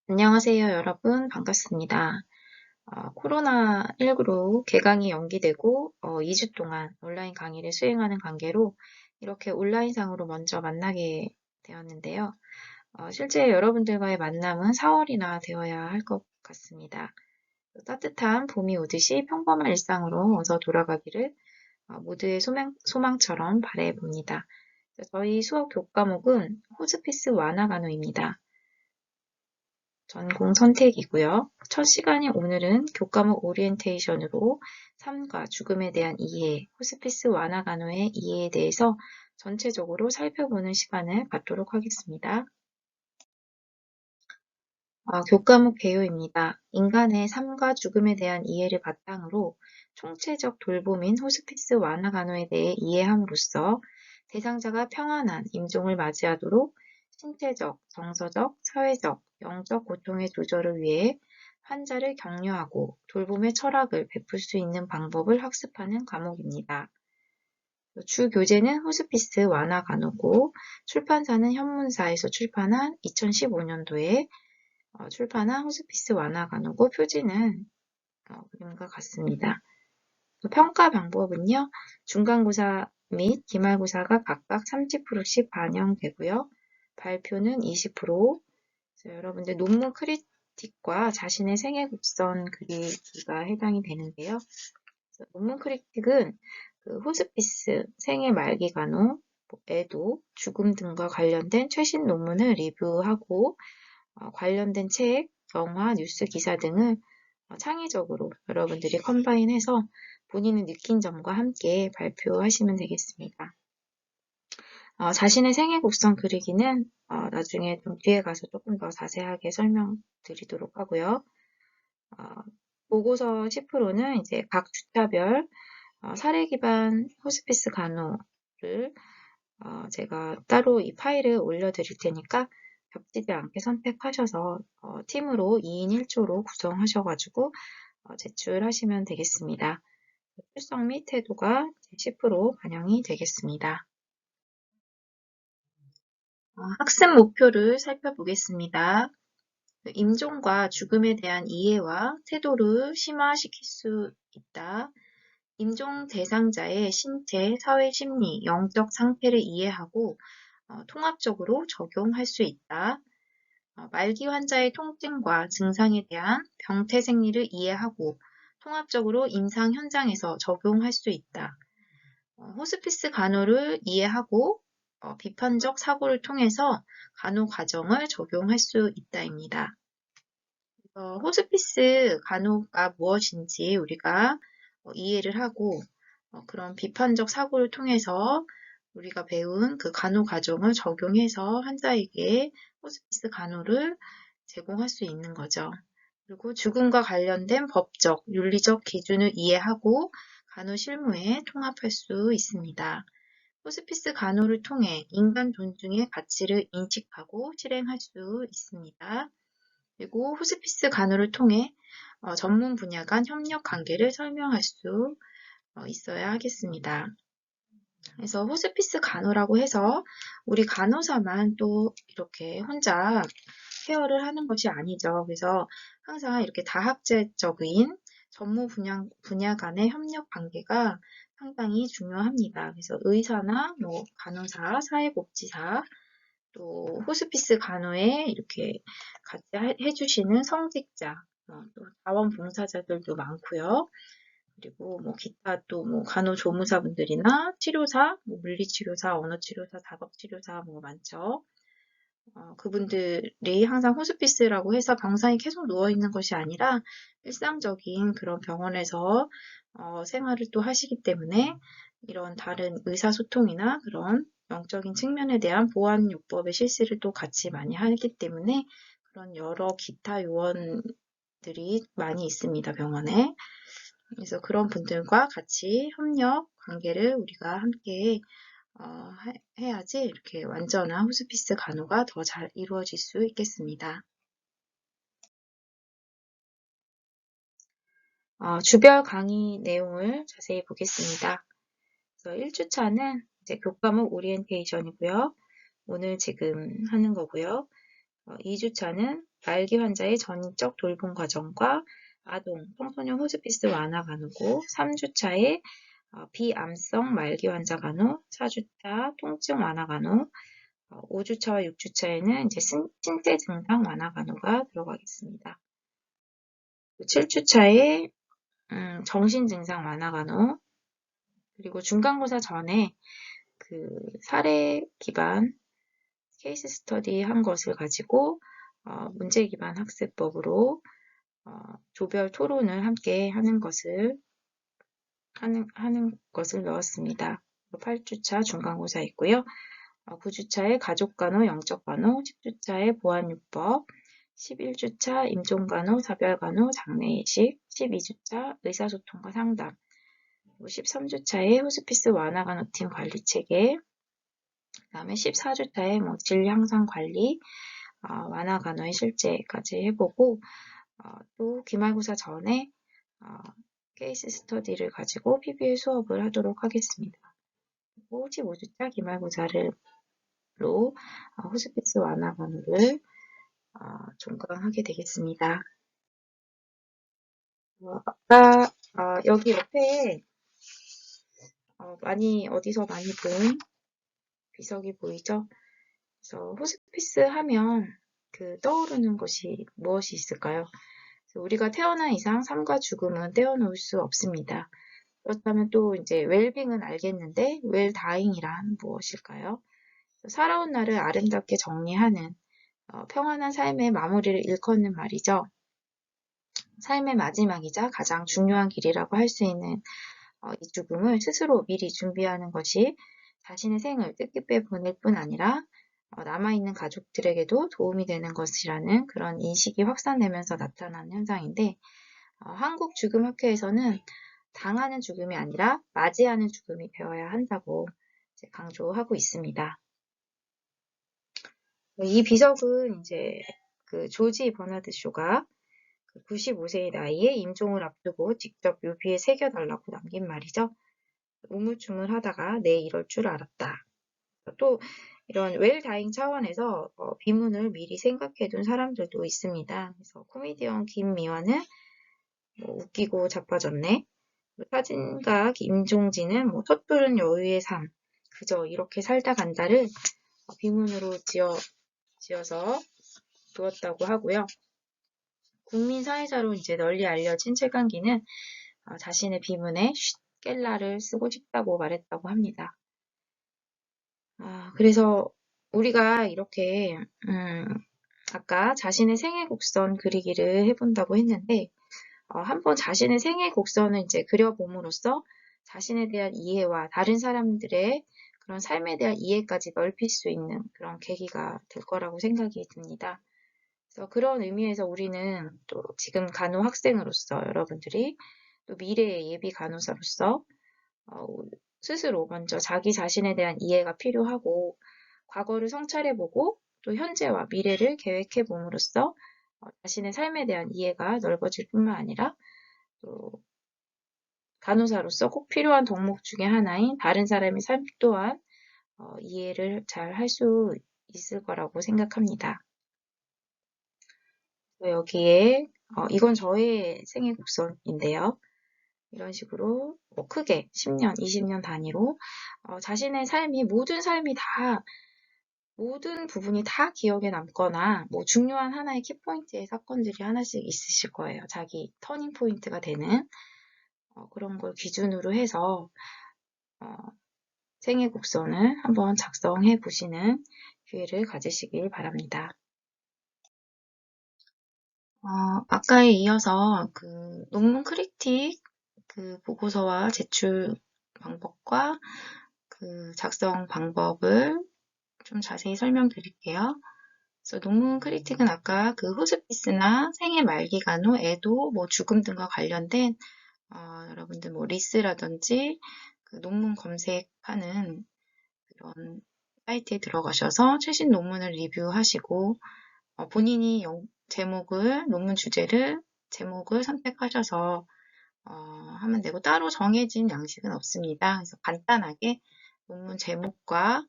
안녕하세요, 여러분. 반갑습니다. 코로나19로 개강이 연기되고 2주 동안 온라인 강의를 수행하는 관계로 이렇게 온라인상으로 먼저 만나게 되었는데요. 실제 여러분들과의 만남은 4월이나 되어야 할 것 같습니다. 따뜻한 봄이 오듯이 평범한 일상으로 어서 돌아가기를 모두의 소망처럼 바라봅니다. 저희 수업 교과목은 호스피스 완화 간호입니다. 전공 선택이고요. 첫 시간이 오늘은 교과목 오리엔테이션으로 삶과 죽음에 대한 이해, 호스피스 완화 간호의 이해에 대해서 전체적으로 살펴보는 시간을 갖도록 하겠습니다. 교과목 개요입니다. 인간의 삶과 죽음에 대한 이해를 바탕으로 총체적 돌봄인 호스피스 완화 간호에 대해 이해함으로써 대상자가 평안한 임종을 맞이하도록 신체적, 정서적, 사회적, 영적 고통의 조절을 위해 환자를 격려하고 돌봄의 철학을 베풀 수 있는 방법을 학습하는 과목입니다. 주 교재는 호스피스 완화 간호고 출판사는 현문사에서 출판한 2015년도에 출판한 호스피스 완화 간호고 표지는 그림과 같습니다. 평가 방법은요. 중간고사 및 기말고사가 각각 30%씩 반영되고요. 발표는 20%. 여러분들 논문 크리틱과 자신의 생애 곡선 그리기가 해당이 되는데요. 논문 크리틱은 호스피스, 생애 말기 간호, 애도, 죽음 등과 관련된 최신 논문을 리뷰하고 관련된 책, 영화, 뉴스 기사 등을 창의적으로 여러분들이 컴바인해서 본인이 느낀 점과 함께 발표하시면 되겠습니다. 자신의 생애 곡선 그리기는 나중에 좀 뒤에 가서 조금 더 자세하게 설명드리도록 하고요. 보고서 10%는 이제 각 주차별 사례 기반 호스피스 간호를 제가 따로 이 파일을 올려드릴 테니까 겹치지 않게 선택하셔서 팀으로 2인 1조로 구성하셔가지고 제출하시면 되겠습니다. 출석 및 태도가 10% 반영이 되겠습니다. 학습 목표를 살펴보겠습니다. 임종과 죽음에 대한 이해와 태도를 심화시킬 수 있다. 임종 대상자의 신체, 사회 심리, 영적 상태를 이해하고 통합적으로 적용할 수 있다. 말기 환자의 통증과 증상에 대한 병태 생리를 이해하고 통합적으로 임상 현장에서 적용할 수 있다. 호스피스 간호를 이해하고 비판적 사고를 통해서 간호 과정을 적용할 수 있다입니다. 호스피스 간호가 무엇인지 우리가 이해를 하고 그런 비판적 사고를 통해서 우리가 배운 그 간호 과정을 적용해서 환자에게 호스피스 간호를 제공할 수 있는 거죠. 그리고 죽음과 관련된 법적, 윤리적 기준을 이해하고 간호 실무에 통합할 수 있습니다. 호스피스 간호를 통해 인간 존중의 가치를 인식하고 실행할 수 있습니다. 그리고 호스피스 간호를 통해 전문 분야 간 협력 관계를 설명할 수 있어야 하겠습니다. 그래서 호스피스 간호라고 해서 우리 간호사만 또 이렇게 혼자 케어를 하는 것이 아니죠. 그래서 항상 이렇게 다학제적인 전문 분야 간의 협력 관계가 상당히 중요합니다. 그래서 의사나 뭐 간호사, 사회복지사, 또 호스피스 간호에 이렇게 같이 해주시는 성직자, 또 자원봉사자들도 많고요. 그리고 뭐 기타 또 뭐 간호조무사분들이나 치료사, 뭐 물리치료사, 언어치료사, 작업치료사 뭐 많죠. 그분들이 항상 호스피스라고 해서 병상에 계속 누워있는 것이 아니라 일상적인 그런 병원에서 생활을 또 하시기 때문에 이런 다른 의사소통이나 그런 영적인 측면에 대한 보안요법의 실시를 또 같이 많이 하기 때문에 그런 여러 기타 요원들이 많이 있습니다, 병원에. 그래서 그런 분들과 같이 협력 관계를 우리가 함께 해야지 이렇게 완전한 호스피스 간호가 더 잘 이루어질 수 있겠습니다. 주별 강의 내용을 자세히 보겠습니다. 그래서 1주차는 이제 교과목 오리엔테이션이고요. 오늘 지금 하는 거고요. 2주차는 말기 환자의 전인적 돌봄 과정과 아동, 청소년 호스피스 완화 간호고, 3주차에 비암성 말기 환자 간호, 4주차 통증 완화 간호, 5주차와 6주차에는 이제 신체 증상 완화 간호가 들어가겠습니다. 7주차에 정신 증상 완화 간호, 그리고 중간고사 전에 그 사례 기반 케이스 스터디 한 것을 가지고 문제 기반 학습법으로 조별 토론을 함께 하는 것을 넣었습니다. 8주차 중간고사 있고요. 9주차에 가족간호, 영적간호, 10주차에 보안요법, 11주차 임종간호, 사별간호, 장례예식, 12주차 의사소통과 상담, 13주차에 호스피스 완화간호팀 관리체계, 그 다음에 14주차에 질 향상 관리, 완화간호의 실제까지 해보고, 또 기말고사 전에 케이스 스터디를 가지고 PBL 수업을 하도록 하겠습니다. 그리고 15주차 기말고사로 호스피스 완화 간호를 종강하게 되겠습니다. 아까 여기 옆에 어디서 많이 본 비석이 보이죠? 그래서 호스피스 하면 떠오르는 것이 무엇이 있을까요? 우리가 태어난 이상 삶과 죽음은 떼어놓을 수 없습니다. 그렇다면 또 이제 웰빙은 알겠는데 웰다잉이란 무엇일까요? 살아온 날을 아름답게 정리하는 평안한 삶의 마무리를 일컫는 말이죠. 삶의 마지막이자 가장 중요한 길이라고 할 수 있는 이 죽음을 스스로 미리 준비하는 것이 자신의 생을 뜻깊게 보낼 뿐 아니라 남아있는 가족들에게도 도움이 되는 것이라는 그런 인식이 확산되면서 나타나는 현상인데 한국 죽음학회에서는 당하는 죽음이 아니라 맞이하는 죽음이 되어야 한다고 강조하고 있습니다. 이 비석은 이제 조지 버나드 쇼가 95세의 나이에 임종을 앞두고 직접 묘비에 새겨달라고 남긴 말이죠. 우물쭈물하다가 내 이럴 줄 알았다. 또 이런 웰다잉 차원에서 비문을 미리 생각해둔 사람들도 있습니다. 그래서 코미디언 김미화는 웃기고 자빠졌네. 사진가 임종진은 섣부른 여유의 삶, 그저 이렇게 살다 간다를 비문으로 지어서 두었다고 하고요. 국민 사회자로 이제 널리 알려진 최강기는 자신의 비문에 깰라를 쓰고 싶다고 말했다고 합니다. 그래서 우리가 이렇게 아까 자신의 생애 곡선 그리기를 해본다고 했는데 한번 자신의 생애 곡선을 이제 그려봄으로써 자신에 대한 이해와 다른 사람들의 그런 삶에 대한 이해까지 넓힐 수 있는 그런 계기가 될 거라고 생각이 듭니다. 그래서 그런 의미에서 우리는 또 지금 간호 학생으로서 여러분들이 또 미래의 예비 간호사로서 스스로 먼저 자기 자신에 대한 이해가 필요하고 과거를 성찰해보고 또 현재와 미래를 계획해봄으로써 자신의 삶에 대한 이해가 넓어질 뿐만 아니라 또 간호사로서 꼭 필요한 덕목 중에 하나인 다른 사람의 삶 또한 이해를 잘 할 수 있을 거라고 생각합니다. 여기에 이건 저의 생애 곡선인데요. 이런 식으로 크게 10년, 20년 단위로 자신의 삶이 모든 부분이 다 기억에 남거나 중요한 하나의 키포인트의 사건들이 하나씩 있으실 거예요. 자기 터닝 포인트가 되는 그런 걸 기준으로 해서 생애 곡선을 한번 작성해 보시는 기회를 가지시길 바랍니다. 아까에 이어서 논문 크리틱 보고서와 제출 방법과 작성 방법을 좀 자세히 설명드릴게요. 그래서 논문 크리틱은 아까 호스피스나 생애 말기 간호, 애도, 죽음 등과 관련된 여러분들 리스라든지 논문 검색하는 그런 사이트에 들어가셔서 최신 논문을 리뷰하시고 본인이 논문 주제를 제목을 선택하셔서 하면 되고 따로 정해진 양식은 없습니다. 그래서 간단하게 논문 제목과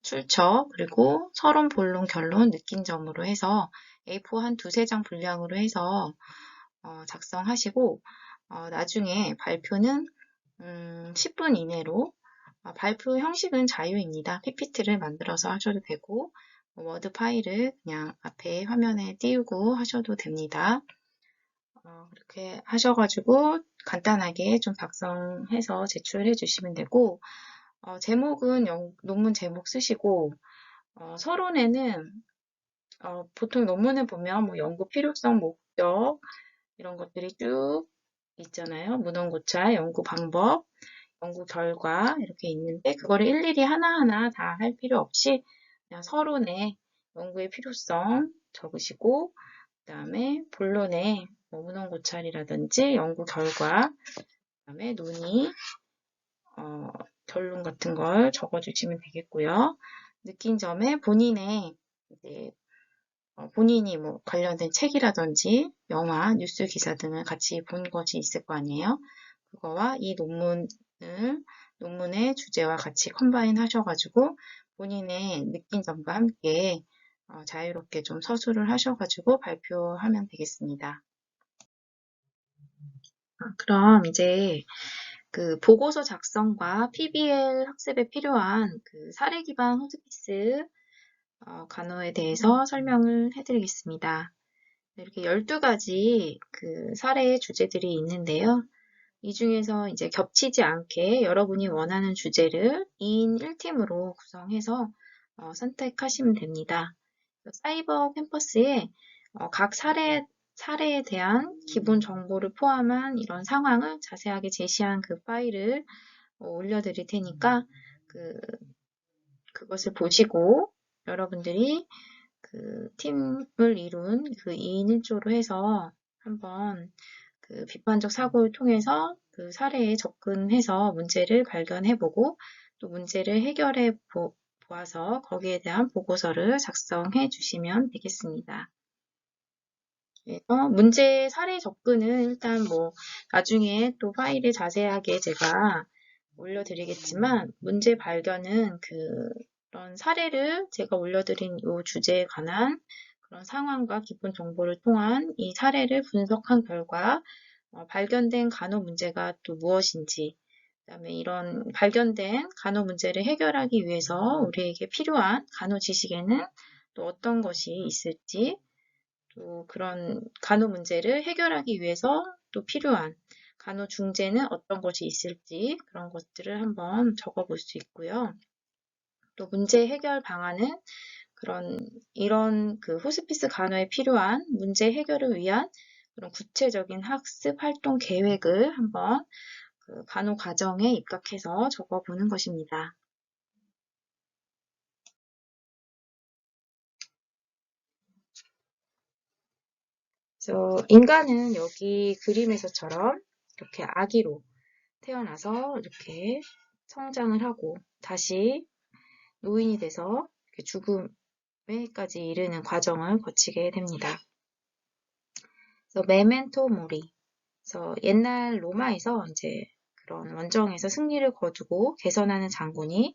출처, 그리고 서론, 본론, 결론, 느낀 점으로 해서 A4 한 두세 장 분량으로 해서 작성하시고 나중에 발표는 10분 이내로 발표 형식은 자유입니다. PPT를 만들어서 하셔도 되고 워드 파일을 그냥 앞에 화면에 띄우고 하셔도 됩니다. 그렇게 하셔가지고 간단하게 좀 작성해서 제출해 주시면 되고 제목은 논문 제목 쓰시고 서론에는 보통 논문을 보면 뭐 연구 필요성, 목적 이런 것들이 쭉 있잖아요. 문헌고찰, 연구 방법, 연구 결과 이렇게 있는데 그거를 일일이 하나하나 다 할 필요 없이 그냥 서론에 연구의 필요성 적으시고 그다음에 본론에 뭐 문헌고찰이라든지 연구 결과, 그다음에 논의, 결론 같은 걸 적어주시면 되겠고요. 느낀 점에 본인의 이제 본인이 뭐 관련된 책이라든지 영화, 뉴스 기사 등을 같이 본 것이 있을 거 아니에요. 그거와 이 논문의 주제와 같이 컴바인 하셔가지고 본인의 느낀 점과 함께 자유롭게 좀 서술을 하셔가지고 발표하면 되겠습니다. 그럼 이제 그 보고서 작성과 PBL 학습에 필요한 그 사례 기반 호스피스 간호에 대해서 설명을 해드리겠습니다. 이렇게 12가지 그 사례 주제들이 있는데요. 이 중에서 이제 겹치지 않게 여러분이 원하는 주제를 2인 1팀으로 구성해서 선택하시면 됩니다. 사이버 캠퍼스에 각 사례에 대한 기본 정보를 포함한 이런 상황을 자세하게 제시한 그 파일을 올려드릴 테니까 그것을 보시고 여러분들이 그 팀을 이룬 그 2인 1조로 해서 한번 그 비판적 사고를 통해서 그 사례에 접근해서 문제를 발견해보고 또 문제를 해결해 보아서 거기에 대한 보고서를 작성해 주시면 되겠습니다. 그래서 문제 사례 접근은 일단 뭐 나중에 또 파일에 자세하게 제가 올려드리겠지만 문제 발견은 그런 사례를 제가 올려드린 이 주제에 관한 그런 상황과 기본 정보를 통한 이 사례를 분석한 결과 발견된 간호 문제가 또 무엇인지, 그다음에 이런 발견된 간호 문제를 해결하기 위해서 우리에게 필요한 간호 지식에는 또 어떤 것이 있을지, 또 그런 간호 문제를 해결하기 위해서 또 필요한 간호 중재는 어떤 것이 있을지 그런 것들을 한번 적어볼 수 있고요. 또 문제 해결 방안은 이런 그 호스피스 간호에 필요한 문제 해결을 위한 그런 구체적인 학습 활동 계획을 한번 그 간호 과정에 입각해서 적어보는 것입니다. 그래서 인간은 여기 그림에서처럼 이렇게 아기로 태어나서 이렇게 성장을 하고 다시 노인이 돼서 죽음에까지 이르는 과정을 거치게 됩니다. 그래서 메멘토 모리. 그래서 옛날 로마에서 이제 그런 원정에서 승리를 거두고 개선하는 장군이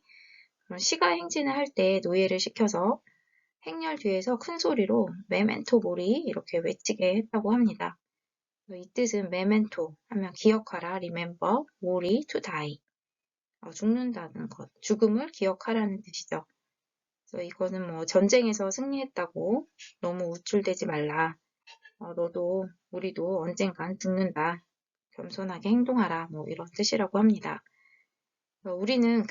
그런 시가 행진을 할 때 노예를 시켜서 행렬 뒤에서 큰 소리로 메멘토 모리 이렇게 외치게 했다고 합니다. 이 뜻은 메멘토 하면 기억하라, remember, 모리, to die. 죽는다는 것, 죽음을 기억하라는 뜻이죠. 그래서 이거는 뭐 전쟁에서 승리했다고 너무 우쭐대지 말라. 너도 우리도 언젠간 죽는다. 겸손하게 행동하라. 뭐 이런 뜻이라고 합니다. 우리는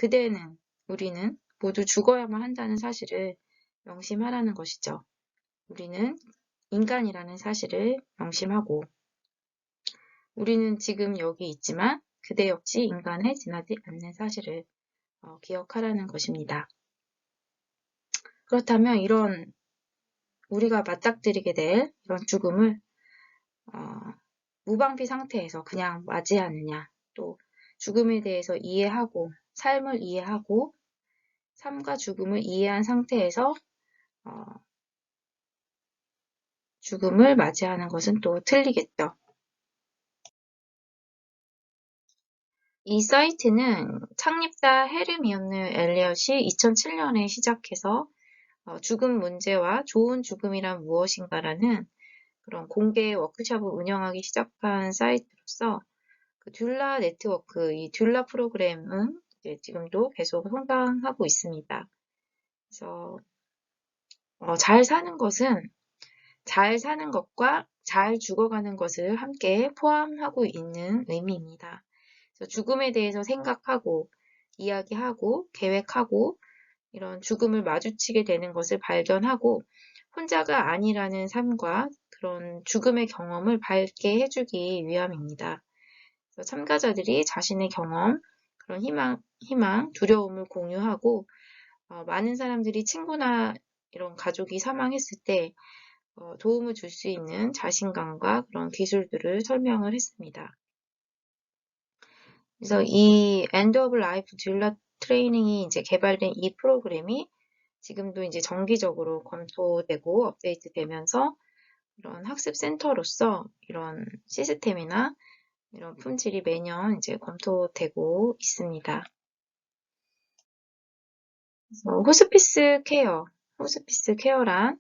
모두 죽어야만 한다는 사실을 명심하라는 것이죠. 우리는 인간이라는 사실을 명심하고 우리는 지금 여기 있지만 그대 역시 인간에 지나지 않는 사실을 기억하라는 것입니다. 그렇다면 이런 우리가 맞닥뜨리게 될 이런 죽음을 무방비 상태에서 그냥 맞이하느냐, 또 죽음에 대해서 이해하고 삶을 이해하고 삶과 죽음을 이해한 상태에서 죽음을 맞이하는 것은 또 틀리겠죠. 이 사이트는 창립자 헤르미온느 엘리엇이 2007년에 시작해서 죽음 문제와 좋은 죽음이란 무엇인가라는 그런 공개 워크숍을 운영하기 시작한 사이트로서 그 듈라 네트워크, 이 듈라 프로그램은 이제 지금도 계속 성장하고 있습니다. 그래서 잘 사는 것은 잘 사는 것과 잘 죽어가는 것을 함께 포함하고 있는 의미입니다. 그래서 죽음에 대해서 생각하고 이야기하고 계획하고 이런 죽음을 마주치게 되는 것을 발견하고 혼자가 아니라는 삶과 그런 죽음의 경험을 밝게 해주기 위함입니다. 그래서 참가자들이 자신의 경험, 그런 희망, 두려움을 공유하고 많은 사람들이 친구나 이런 가족이 사망했을 때 도움을 줄 수 있는 자신감과 그런 기술들을 설명을 했습니다. 그래서 이 엔드 오브 라이프 듈라 트레이닝이 이제 개발된 이 프로그램이 지금도 이제 정기적으로 검토되고 업데이트되면서 이런 학습 센터로서 이런 시스템이나 이런 품질이 매년 이제 검토되고 있습니다. 그래서 호스피스 케어란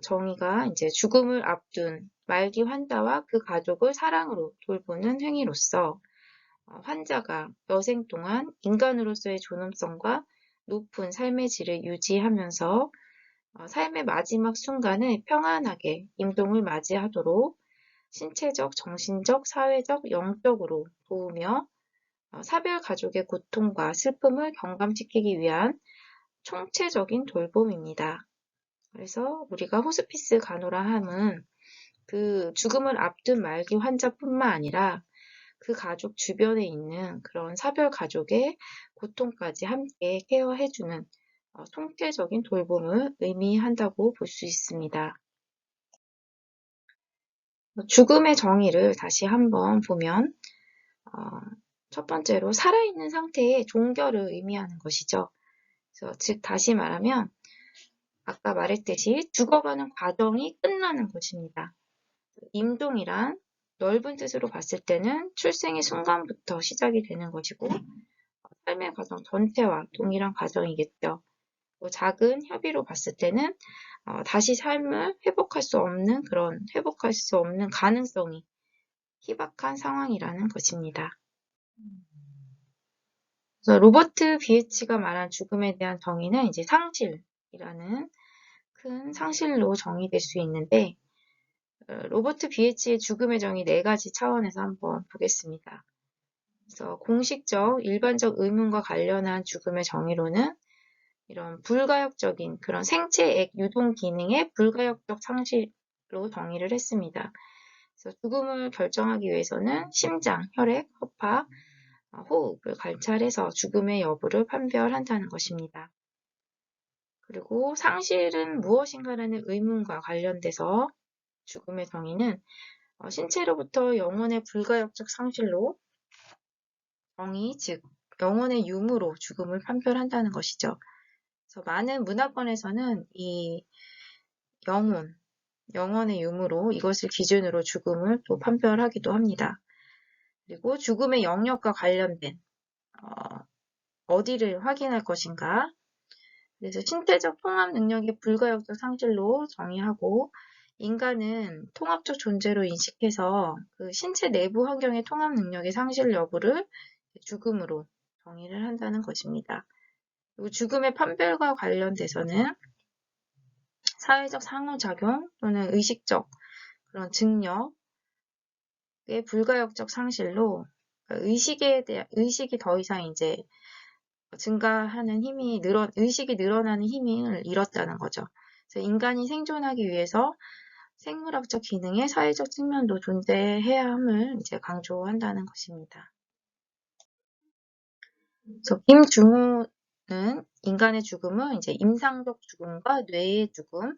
정의가 이제 죽음을 앞둔 말기 환자와 그 가족을 사랑으로 돌보는 행위로서 환자가 여생 동안 인간으로서의 존엄성과 높은 삶의 질을 유지하면서 삶의 마지막 순간을 평안하게 임종을 맞이하도록 신체적, 정신적, 사회적, 영적으로 도우며 사별 가족의 고통과 슬픔을 경감시키기 위한 총체적인 돌봄입니다. 그래서 우리가 호스피스 간호라 함은 그 죽음을 앞둔 말기 환자뿐만 아니라 그 가족 주변에 있는 그런 사별 가족의 고통까지 함께 케어해주는 총체적인 돌봄을 의미한다고 볼 수 있습니다. 죽음의 정의를 다시 한번 보면 첫 번째로 살아있는 상태의 종결을 의미하는 것이죠. 그래서 즉 다시 말하면 아까 말했듯이 죽어가는 과정이 끝나는 것입니다. 임종이란 넓은 뜻으로 봤을 때는 출생의 순간부터 시작이 되는 것이고 삶의 과정 전체와 동일한 과정이겠죠. 또 작은 협의로 봤을 때는 다시 삶을 회복할 수 없는 가능성이 희박한 상황이라는 것입니다. 그래서 로버트 비에치가 말한 죽음에 대한 정의는 이제 상실이라는 큰 상실로 정의될 수 있는데 로버트 비에치의 죽음의 정의 4가지 차원에서 한번 보겠습니다. 그래서 공식적, 일반적 의문과 관련한 죽음의 정의로는 이런 불가역적인 그런 생체액 유동 기능의 불가역적 상실로 정의를 했습니다. 그래서 죽음을 결정하기 위해서는 심장, 혈액, 허파, 호흡을 관찰해서 죽음의 여부를 판별한다는 것입니다. 그리고 상실은 무엇인가라는 의문과 관련돼서 죽음의 정의는 신체로부터 영혼의 불가역적 상실로 정의, 즉 영혼의 유무로 죽음을 판별한다는 것이죠. 그래서 많은 문화권에서는 이 영혼의 유무로 이것을 기준으로 죽음을 또 판별하기도 합니다. 그리고 죽음의 영역과 관련된 어디를 확인할 것인가. 그래서 신체적 통합 능력의 불가역적 상실로 정의하고 인간은 통합적 존재로 인식해서 그 신체 내부 환경의 통합 능력의 상실 여부를 죽음으로 정의를 한다는 것입니다. 그리고 죽음의 판별과 관련돼서는 사회적 상호작용 또는 의식적 그런 증력의 불가역적 상실로 의식이 더 이상 이제 증가하는 의식이 늘어나는 힘을 잃었다는 거죠. 그래서 인간이 생존하기 위해서 생물학적 기능의 사회적 측면도 존재해야 함을 이제 강조한다는 것입니다. 그래서 김중우는 인간의 죽음은 이제 임상적 죽음과 뇌의 죽음,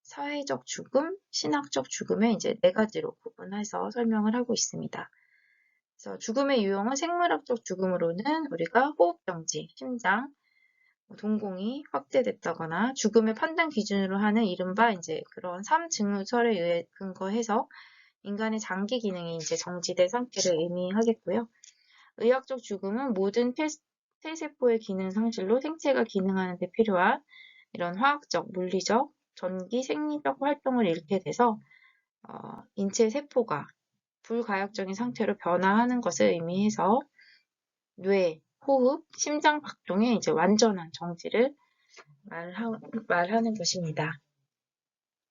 사회적 죽음, 신학적 죽음의 이제 4가지로 구분해서 설명을 하고 있습니다. 그래서 죽음의 유형은 생물학적 죽음으로는 우리가 호흡정지, 심장, 동공이 확대됐다거나 죽음의 판단 기준으로 하는 이른바 이제 그런 3징후설에 의해 근거해서 인간의 장기 기능이 이제 정지된 상태를 의미하겠고요. 의학적 죽음은 모든 폐세포의 기능 상실로 생체가 기능하는 데 필요한 이런 화학적, 물리적, 전기, 생리적 활동을 잃게 돼서 인체 세포가 불가역적인 상태로 변화하는 것을 의미해서 뇌, 호흡, 심장 박동의 이제 완전한 정지를 말하는 것입니다.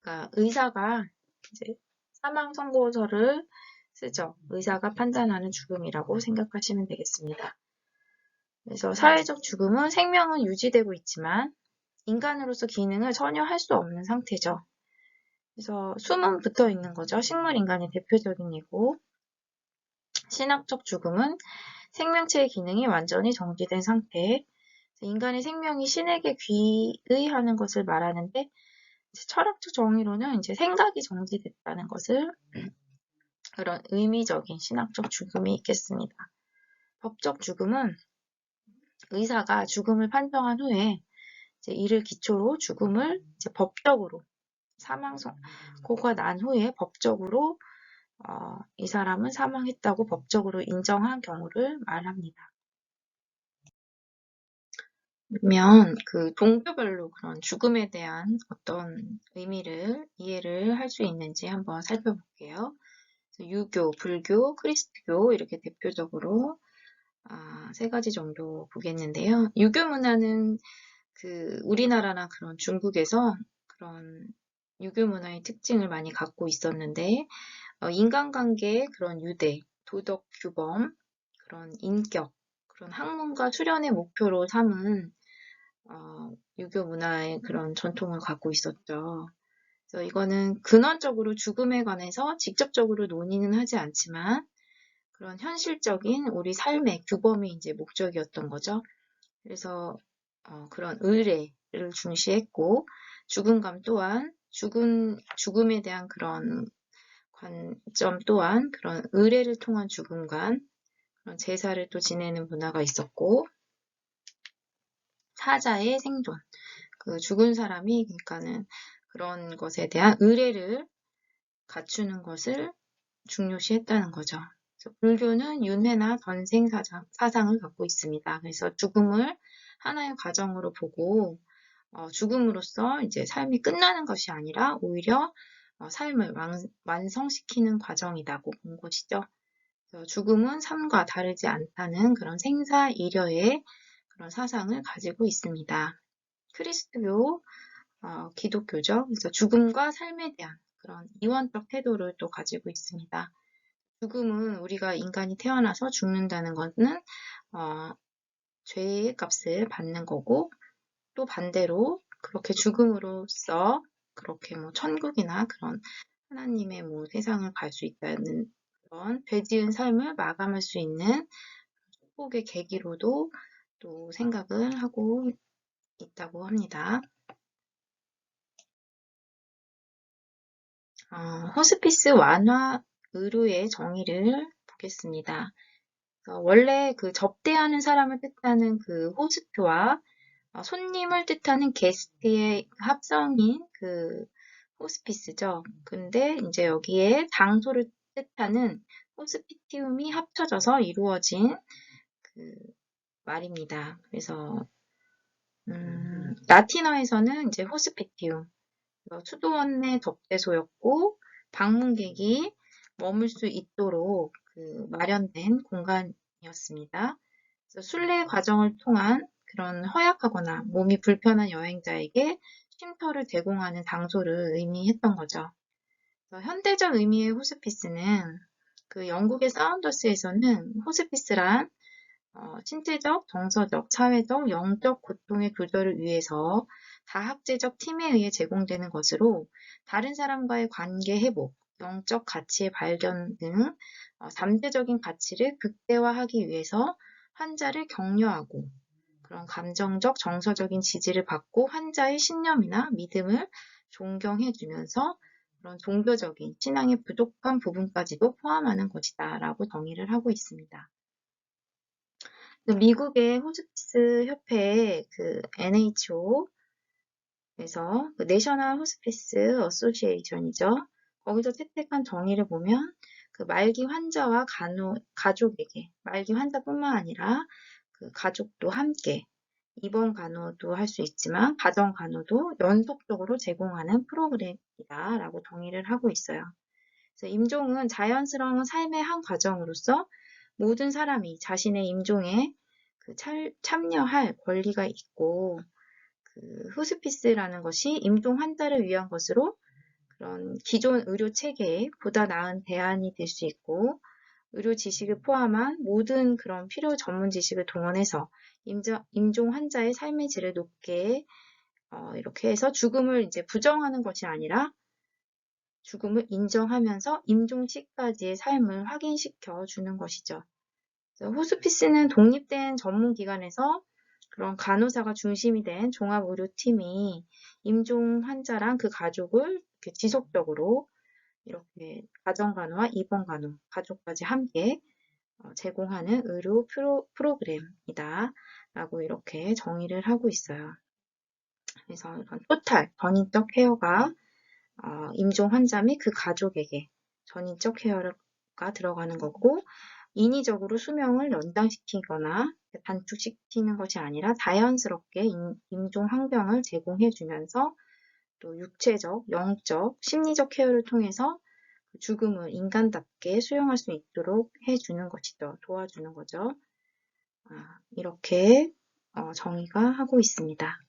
그러니까 의사가 이제 사망 선고서를 쓰죠. 의사가 판단하는 죽음이라고 생각하시면 되겠습니다. 그래서 사회적 죽음은 생명은 유지되고 있지만 인간으로서 기능을 전혀 할 수 없는 상태죠. 그래서 숨은 붙어 있는 거죠. 식물 인간의 대표적인 예고. 신학적 죽음은 생명체의 기능이 완전히 정지된 상태. 인간의 생명이 신에게 귀의하는 것을 말하는데 철학적 정의로는 이제 생각이 정지됐다는 것을 그런 의미적인 신학적 죽음이 있겠습니다. 법적 죽음은 의사가 죽음을 판정한 후에 이제 이를 기초로 죽음을 이제 법적으로 사망 선고가 난 후에 법적으로 이 사람은 사망했다고 법적으로 인정한 경우를 말합니다. 그러면 그 종교별로 그런 죽음에 대한 어떤 의미를 이해를 할 수 있는지 한번 살펴볼게요. 유교, 불교, 크리스트교 이렇게 대표적으로 세 가지 정도 보겠는데요. 유교 문화는 그 우리나라나 그런 중국에서 그런 유교 문화의 특징을 많이 갖고 있었는데 인간관계의 그런 유대, 도덕 규범, 그런 인격, 그런 학문과 수련의 목표로 삼은 유교 문화의 그런 전통을 갖고 있었죠. 그래서 이거는 근원적으로 죽음에 관해서 직접적으로 논의는 하지 않지만 그런 현실적인 우리 삶의 규범이 이제 목적이었던 거죠. 그래서 그런 의례를 중시했고 죽음감 또한 죽음에 대한 그런 관점 또한 그런 의례를 통한 죽음관, 그런 제사를 또 지내는 문화가 있었고 사자의 생존, 그 죽은 사람이 그러니까는 그런 것에 대한 의례를 갖추는 것을 중요시했다는 거죠. 그래서 불교는 윤회나 전생 사상을 갖고 있습니다. 그래서 죽음을 하나의 과정으로 보고 죽음으로써 이제 삶이 끝나는 것이 아니라 오히려 삶을 완성시키는 과정이라고 본 것이죠. 그래서 죽음은 삶과 다르지 않다는 그런 생사이려의 그런 사상을 가지고 있습니다. 크리스트교, 기독교죠. 그래서 죽음과 삶에 대한 그런 이원적 태도를 또 가지고 있습니다. 죽음은 우리가 인간이 태어나서 죽는다는 것은 죄의 값을 받는 거고 또 반대로 그렇게 죽음으로써 그렇게 뭐 천국이나 그런 하나님의 뭐 세상을 갈 수 있다는 그런 죄지은 삶을 마감할 수 있는 축복의 계기로도 또 생각을 하고 있다고 합니다. 호스피스 완화 의료의 정의를 보겠습니다. 원래 그 접대하는 사람을 뜻하는 그 호스트와 손님을 뜻하는 게스트의 합성인 그 호스피스죠. 근데 이제 여기에 장소를 뜻하는 호스피티움이 합쳐져서 이루어진 그 말입니다. 그래서 라틴어에서는 이제 호스피티움, 수도원의 접대소였고 방문객이 머물 수 있도록 그 마련된 공간이었습니다. 그래서 순례 과정을 통한 그런 허약하거나 몸이 불편한 여행자에게 쉼터를 제공하는 장소를 의미했던 거죠. 현대적 의미의 호스피스는 그 영국의 사운더스에서는 호스피스란 신체적, 정서적, 사회적, 영적 고통의 조절을 위해서 다학제적 팀에 의해 제공되는 것으로 다른 사람과의 관계 회복, 영적 가치의 발견 등 잠재적인 가치를 극대화하기 위해서 환자를 격려하고 그런 감정적, 정서적인 지지를 받고 환자의 신념이나 믿음을 존경해주면서 그런 종교적인 신앙의 부족한 부분까지도 포함하는 것이다 라고 정의를 하고 있습니다. 미국의 호스피스 협회 그 NHO에서 그 내셔널 호스피스 어소시에이션이죠. 거기서 채택한 정의를 보면 그 말기 환자와 가족에게, 말기 환자뿐만 아니라 그 가족도 함께 입원 간호도 할 수 있지만 가정 간호도 연속적으로 제공하는 프로그램이다라고 정의를 하고 있어요. 그래서 임종은 자연스러운 삶의 한 과정으로서 모든 사람이 자신의 임종에 그 참여할 권리가 있고, 그 호스피스라는 것이 임종 환자를 위한 것으로 그런 기존 의료 체계에 보다 나은 대안이 될 수 있고, 의료 지식을 포함한 모든 그런 필요 전문 지식을 동원해서 임종 환자의 삶의 질을 높게 이렇게 해서 죽음을 이제 부정하는 것이 아니라 죽음을 인정하면서 임종 시까지의 삶을 확인시켜 주는 것이죠. 호스피스는 독립된 전문기관에서 그런 간호사가 중심이 된 종합의료팀이 임종 환자랑 그 가족을 이렇게 지속적으로 이렇게 가정간호와 입원간호, 가족까지 함께 제공하는 의료 프로그램이다 라고 이렇게 정의를 하고 있어요. 그래서 이런 토탈, 전인적 케어가 임종 환자 및 그 가족에게 전인적 케어가 들어가는 거고, 인위적으로 수명을 연장시키거나 단축시키는 것이 아니라 자연스럽게 임종 환경을 제공해 주면서 또 육체적, 영적, 심리적 케어를 통해서 죽음을 인간답게 수용할 수 있도록 해주는 것이죠. 도와주는 거죠. 이렇게 정의가 하고 있습니다.